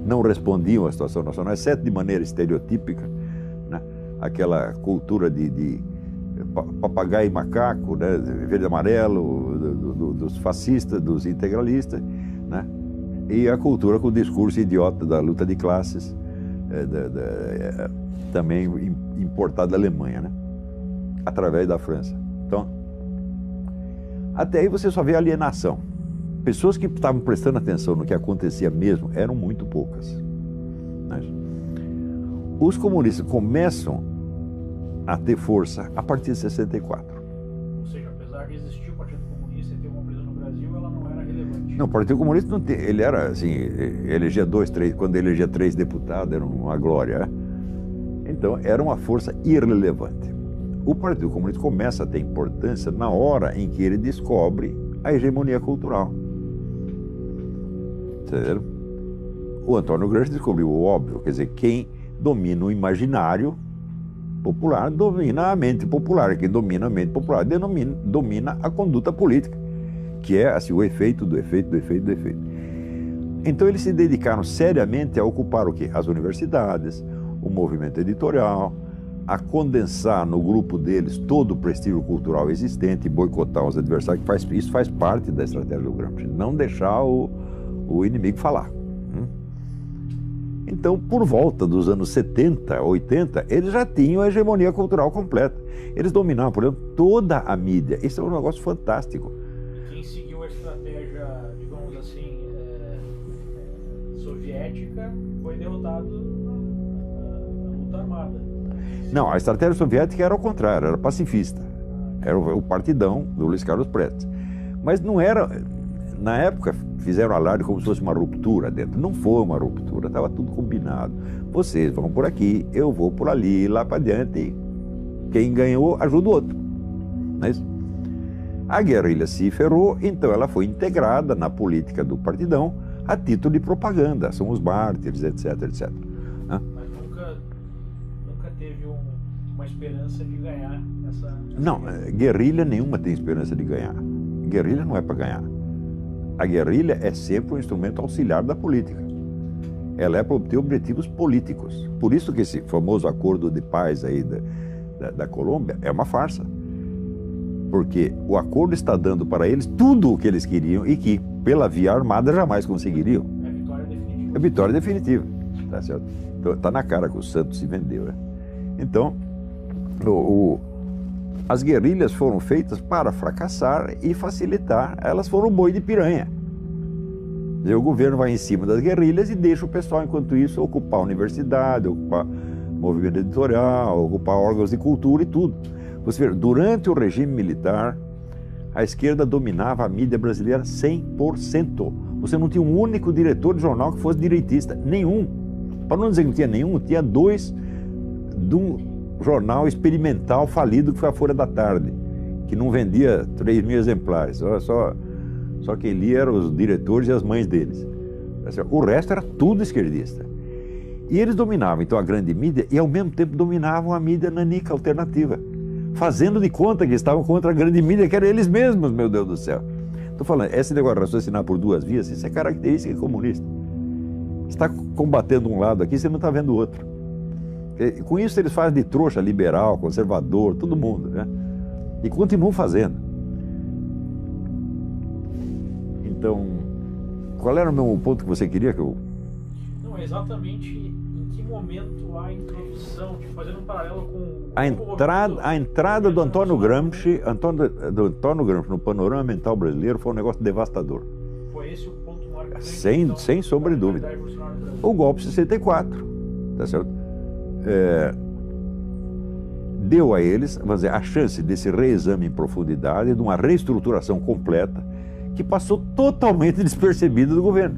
não respondiam à situação nacional, exceto de maneira estereotípica, né? Aquela cultura de papagaio e macaco, né? Verde e amarelo, dos fascistas, dos integralistas, né? E a cultura com o discurso idiota da luta de classes, também importada da Alemanha, né? Através da França. Então, até aí você só vê alienação. Pessoas que estavam prestando atenção no que acontecia mesmo eram muito poucas, né? Os comunistas começam a ter força a partir de 64. Ou seja, apesar de existir o Partido Comunista e ter uma empresa no Brasil, ela não era relevante. Não, o Partido Comunista não tem, ele era assim, elegia 2, 3, quando elegia 3 deputados, era uma glória, né? Então era uma força irrelevante. O Partido Comunista começa a ter importância na hora em que ele descobre a hegemonia cultural. Entendeu? O Antônio Gramsci descobriu o óbvio, quer dizer, quem domina o imaginário popular domina a mente popular, quem domina a mente popular domina a conduta política, que é assim, o efeito do efeito do efeito do efeito. Então eles se dedicaram seriamente a ocupar o quê? As universidades, o movimento editorial, a condensar no grupo deles todo o prestígio cultural existente e boicotar os adversários, que isso faz parte da estratégia do Gramsci, não deixar o inimigo falar. Então, por volta dos anos 70, 80, eles já tinham a hegemonia cultural completa. Eles dominavam, por exemplo, toda a mídia. Isso é um negócio fantástico. Quem seguiu a estratégia, digamos assim, soviética, foi derrotado na luta armada. Não, a estratégia soviética era ao contrário, era pacifista. Era o partidão do Luiz Carlos Prestes. Mas não era... Na época, fizeram alarde como se fosse uma ruptura dentro. Não foi uma ruptura, estava tudo combinado. Vocês vão por aqui, eu vou por ali, lá para diante. Quem ganhou, ajuda o outro. Não é isso? A guerrilha se ferrou, então ela foi integrada na política do partidão a título de propaganda. São os mártires, etc, etc. Mas nunca teve uma esperança de ganhar essa Não, guerrilha nenhuma tem esperança de ganhar. Guerrilha não é para ganhar. A guerrilha é sempre um instrumento auxiliar da política. Ela é para obter objetivos políticos. Por isso que esse famoso acordo de paz aí da Colômbia é uma farsa. Porque o acordo está dando para eles tudo o que eles queriam e que, pela via armada, jamais conseguiriam. É vitória definitiva. É vitória definitiva. Tá certo? Então, tá na cara que o Santos se vendeu, né? Então, as guerrilhas foram feitas para fracassar e facilitar. Elas foram boi de piranha. O governo vai em cima das guerrilhas e deixa o pessoal, enquanto isso, ocupar a universidade, ocupar movimento editorial, ocupar órgãos de cultura e tudo. Você vê, durante o regime militar, a esquerda dominava a mídia brasileira 100%. Você não tinha um único diretor de jornal que fosse direitista. Nenhum. Para não dizer que não tinha nenhum, tinha 2 de um jornal experimental falido que foi a Folha da Tarde, que não vendia 3.000 exemplares. Só quem lia eram os diretores e as mães deles. O resto era tudo esquerdista. E eles dominavam, então, a grande mídia e, ao mesmo tempo, dominavam a mídia nanica alternativa, fazendo de conta que estavam contra a grande mídia, que eram eles mesmos, meu Deus do céu. Estou falando, esse negócio de raciocinar por 2 vias, isso é característica comunista. Você está combatendo um lado aqui, você não está vendo o outro. E com isso eles fazem de trouxa liberal, conservador, todo mundo, né? E continuam fazendo. Então, qual era o ponto que você queria que eu... Não, exatamente em que momento a introdução, tipo, fazendo um paralelo com... A entrada do Antônio Gramsci, no panorama mental brasileiro foi um negócio devastador. Foi esse o ponto marcante? Sem sombra de dúvida. O golpe de 64, tá certo? Deu a eles, vamos dizer, a chance desse reexame em profundidade, de uma reestruturação completa, que passou totalmente despercebida do governo.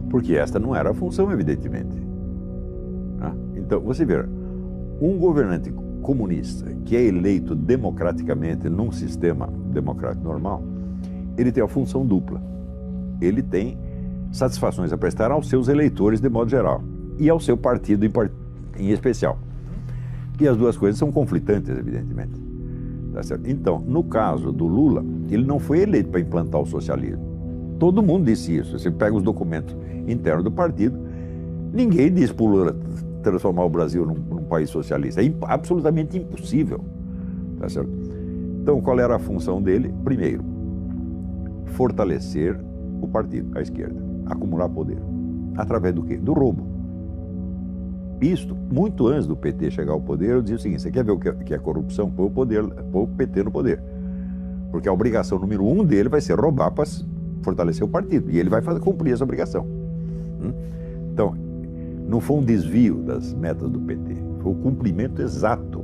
Porque esta não era a função, evidentemente. Então, você vê, um governante comunista que é eleito democraticamente num sistema democrático normal, ele tem a função dupla. Ele tem satisfações a prestar aos seus eleitores de modo geral e ao seu partido em especial. E as duas coisas são conflitantes, evidentemente. Tá certo? Então, no caso do Lula, ele não foi eleito para implantar o socialismo. Todo mundo disse isso. Você pega os documentos internos do partido, ninguém disse para o Lula transformar o Brasil num país socialista. É absolutamente impossível. Tá certo? Então, qual era a função dele? Primeiro, fortalecer o partido, a esquerda, acumular poder. Através do quê? Do roubo. Isto, muito antes do PT chegar ao poder, eu dizia o seguinte: você quer ver o que é corrupção? Põe o PT no poder. Porque a obrigação número 1 dele vai ser roubar para fortalecer o partido. E ele vai cumprir essa obrigação. Então, não foi um desvio das metas do PT, foi o cumprimento exato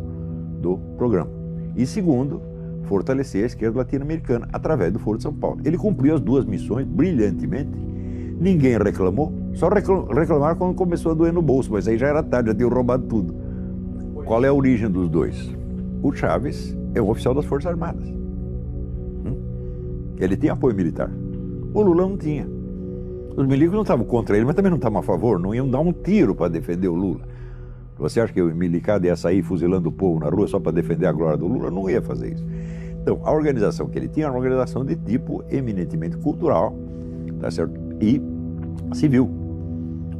do programa. E segundo, fortalecer a esquerda latino-americana através do Foro de São Paulo. Ele cumpriu as duas missões brilhantemente. Ninguém reclamou, só reclamaram quando começou a doer no bolso, mas aí já era tarde, já tinham roubado tudo. Qual é a origem dos dois? O Chávez é um oficial das Forças Armadas. Ele tinha apoio militar. O Lula não tinha. Os milicos não estavam contra ele, mas também não estavam a favor, não iam dar um tiro para defender o Lula. Você acha que o milicado ia sair fuzilando o povo na rua só para defender a glória do Lula? Não ia fazer isso. Então, a organização que ele tinha era uma organização de tipo eminentemente cultural, tá certo? E civil,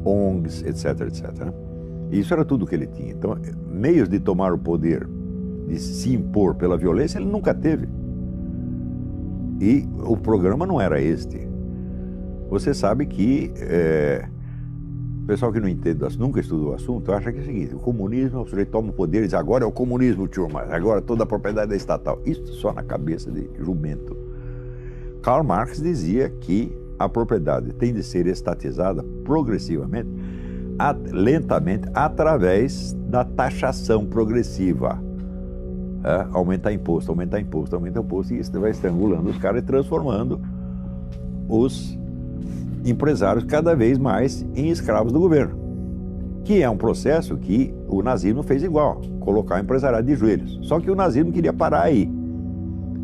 ONGs, etc, etc. Isso era tudo que ele tinha. Então, meios de tomar o poder, de se impor pela violência, ele nunca teve. E o programa não era este. Você sabe que o pessoal que não entende, nunca estudou o assunto, acha que é o seguinte: o comunismo, o sujeito toma o poder e diz, agora é o comunismo, turma, agora toda a propriedade é estatal. Isso só na cabeça de jumento. Karl Marx dizia que a propriedade tem de ser estatizada progressivamente, lentamente, através da taxação progressiva. Aumentar imposto, aumentar imposto, aumentar imposto, e isso vai estrangulando os caras e transformando os empresários cada vez mais em escravos do governo. Que é um processo que o nazismo fez igual, colocar o empresariado de joelhos. Só que o nazismo queria parar aí.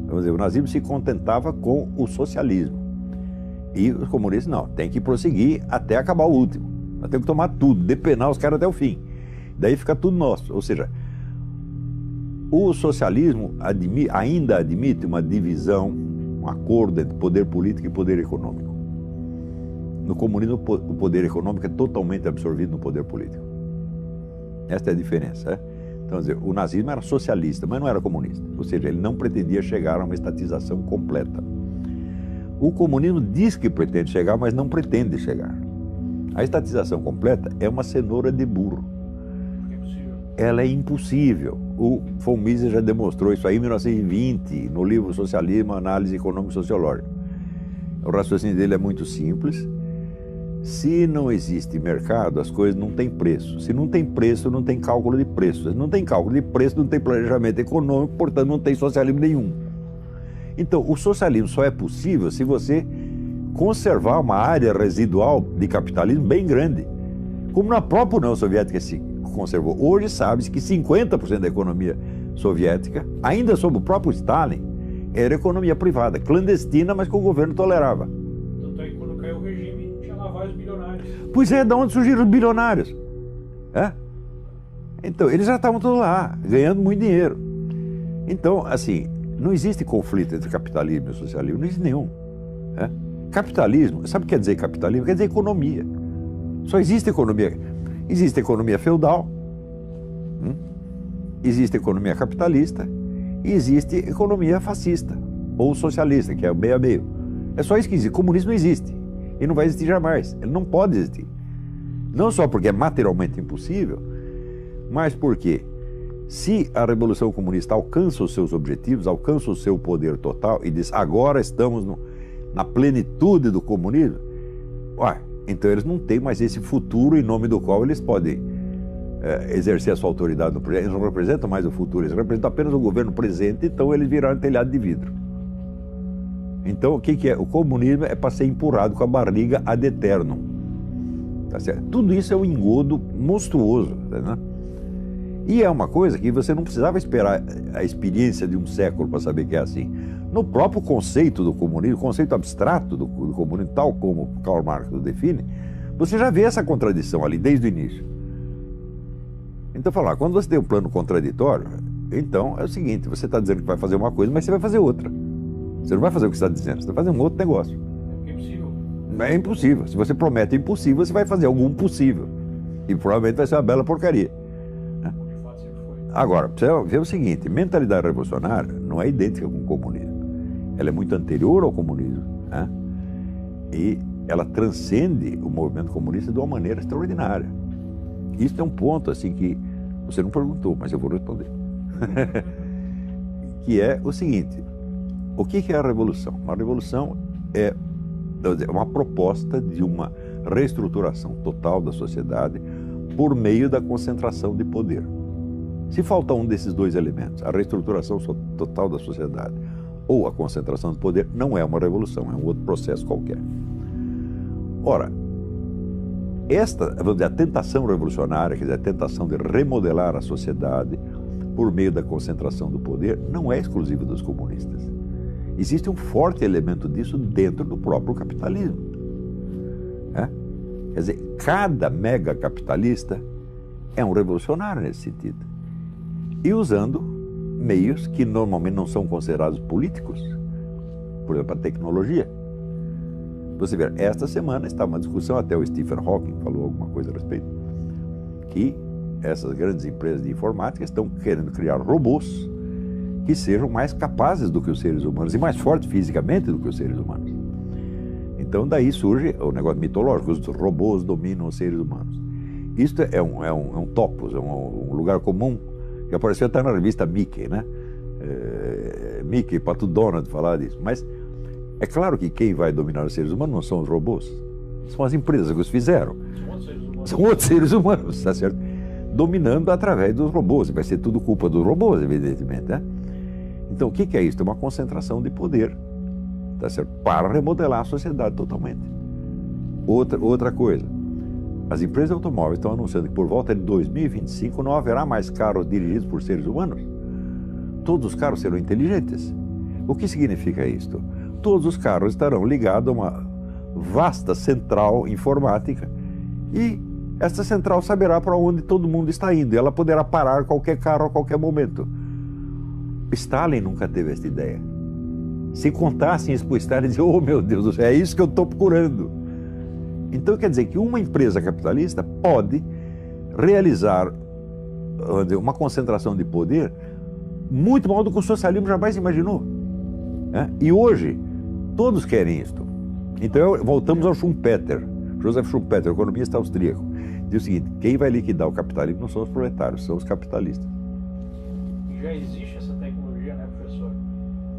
Vamos dizer, o nazismo se contentava com o socialismo. E os comunistas não, tem que prosseguir até acabar o último. Nós temos que tomar tudo, depenar os caras até o fim. Daí fica tudo nosso. Ou seja, o socialismo ainda admite uma divisão, um acordo entre poder político e poder econômico. No comunismo, o poder econômico é totalmente absorvido no poder político. Esta é a diferença. Então, quer dizer, o nazismo era socialista, mas não era comunista. Ou seja, ele não pretendia chegar a uma estatização completa. O comunismo diz que pretende chegar, mas não pretende chegar. A estatização completa é uma cenoura de burro. Ela é impossível. O von Mises já demonstrou isso aí em 1920, no livro Socialismo, Análise Econômico-Sociológica. O raciocínio dele é muito simples. Se não existe mercado, as coisas não têm preço. Se não tem preço, não tem cálculo de preço. Se não tem cálculo de preço, não tem planejamento econômico, portanto não tem socialismo nenhum. Então, o socialismo só é possível se você conservar uma área residual de capitalismo bem grande, como na própria União Soviética se conservou. Hoje sabe-se que 50% da economia soviética, ainda sob o próprio Stalin, era economia privada, clandestina, mas que o governo tolerava. Tanto é que quando caiu o regime, tinha lá vários bilionários. Pois é, de onde surgiram os bilionários? Então, eles já estavam todos lá, ganhando muito dinheiro. Então, assim, não existe conflito entre capitalismo e socialismo, não existe nenhum. Capitalismo, sabe o que quer dizer capitalismo? Quer dizer economia. Só existe economia. Existe economia feudal, existe economia capitalista e existe economia fascista ou socialista, que é o meio a meio. É só isso que existe. Comunismo não existe e não vai existir jamais. Ele não pode existir. Não só porque é materialmente impossível, mas porque se a Revolução Comunista alcança os seus objetivos, alcança o seu poder total e diz agora estamos na plenitude do comunismo, então eles não têm mais esse futuro em nome do qual eles podem exercer a sua autoridade no presente. Eles não representam mais o futuro, eles representam apenas o governo presente, então eles viraram telhado de vidro. Então o que é? O comunismo é para ser empurrado com a barriga ad eternum. Tá certo? Tudo isso é um engodo monstruoso, né? E é uma coisa que você não precisava esperar a experiência de um século para saber que é assim. No próprio conceito do comunismo, o conceito abstrato do comunismo, tal como Karl Marx o define, você já vê essa contradição ali desde o início. Então, quando você tem um plano contraditório, então é o seguinte, você está dizendo que vai fazer uma coisa, mas você vai fazer outra. Você não vai fazer o que você está dizendo, você vai fazer um outro negócio. É impossível. É impossível. Se você promete impossível, você vai fazer algum possível. E provavelmente vai ser uma bela porcaria. Agora, você vê o seguinte, mentalidade revolucionária não é idêntica com o comunismo. Ela é muito anterior ao comunismo, né? E ela transcende o movimento comunista de uma maneira extraordinária. Isso é um ponto assim que você não perguntou, mas eu vou responder. Que é o seguinte, o que é a revolução? Uma revolução é uma proposta de uma reestruturação total da sociedade por meio da concentração de poder. Se falta um desses dois elementos, a reestruturação total da sociedade ou a concentração de poder, não é uma revolução, é um outro processo qualquer. Ora, vamos dizer, a tentação revolucionária, quer dizer, a tentação de remodelar a sociedade por meio da concentração do poder, não é exclusiva dos comunistas. Existe um forte elemento disso dentro do próprio capitalismo. Quer dizer, cada mega capitalista é um revolucionário nesse sentido. E usando meios que normalmente não são considerados políticos, por exemplo, a tecnologia. Você vê, esta semana está uma discussão, até o Stephen Hawking falou alguma coisa a respeito, que essas grandes empresas de informática estão querendo criar robôs que sejam mais capazes do que os seres humanos e mais fortes fisicamente do que os seres humanos. Então daí surge o negócio mitológico, os robôs dominam os seres humanos. Isto é um topos, é um lugar comum que apareceu até na revista Mickey, né? Mickey, Pato Donald falar disso. Mas é claro que quem vai dominar os seres humanos não são os robôs, são as empresas que os fizeram. São outros seres humanos, tá certo? Dominando através dos robôs. Vai ser tudo culpa dos robôs, evidentemente, né? Então o que é isso? É uma concentração de poder, tá certo? Para remodelar a sociedade totalmente. Outra coisa. As empresas de automóveis estão anunciando que por volta de 2025 não haverá mais carros dirigidos por seres humanos. Todos os carros serão inteligentes. O que significa isto? Todos os carros estarão ligados a uma vasta central informática e essa central saberá para onde todo mundo está indo. E ela poderá parar qualquer carro a qualquer momento. Stalin nunca teve essa ideia. Se contassem isso para o Stalin, dizia, oh meu Deus do céu, é isso que eu estou procurando. Então quer dizer que uma empresa capitalista pode realizar uma concentração de poder muito maior do que o socialismo jamais imaginou. E hoje, todos querem isto. Então voltamos ao Schumpeter. Joseph Schumpeter, economista austríaco, diz o seguinte, quem vai liquidar o capitalismo não são os proletários, são os capitalistas. Já existe essa tecnologia, né, professor?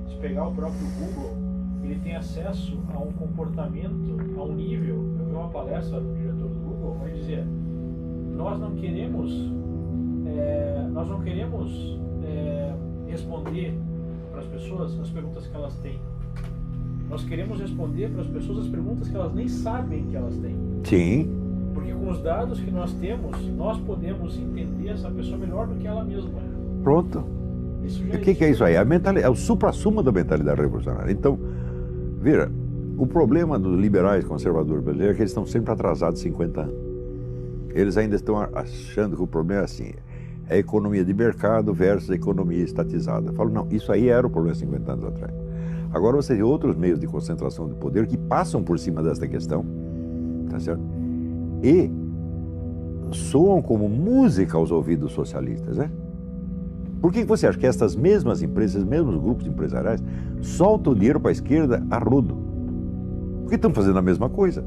Se pegar o próprio Google, ele tem acesso a um comportamento, a um nível. Eu vi uma palestra do diretor do Google, onde dizia: nós não queremos responder para as pessoas as perguntas que elas têm. Nós queremos responder para as pessoas as perguntas que elas nem sabem que elas têm. Sim. Porque com os dados que nós temos, nós podemos entender essa pessoa melhor do que ela mesma. Pronto. O que é isso aí? É o supra-sumo da mentalidade revolucionária. Então, veja, o problema dos liberais conservadores brasileiros é que eles estão sempre atrasados 50 anos. Eles ainda estão achando que o problema é assim, é a economia de mercado versus a economia estatizada. Eu falo, não, isso aí era o problema 50 anos atrás. Agora você tem outros meios de concentração de poder que passam por cima desta questão, tá certo? e soam como música aos ouvidos socialistas, né? Por que você acha que essas mesmas empresas, esses mesmos grupos empresariais, soltam dinheiro para a esquerda a rodo? Porque estão fazendo a mesma coisa.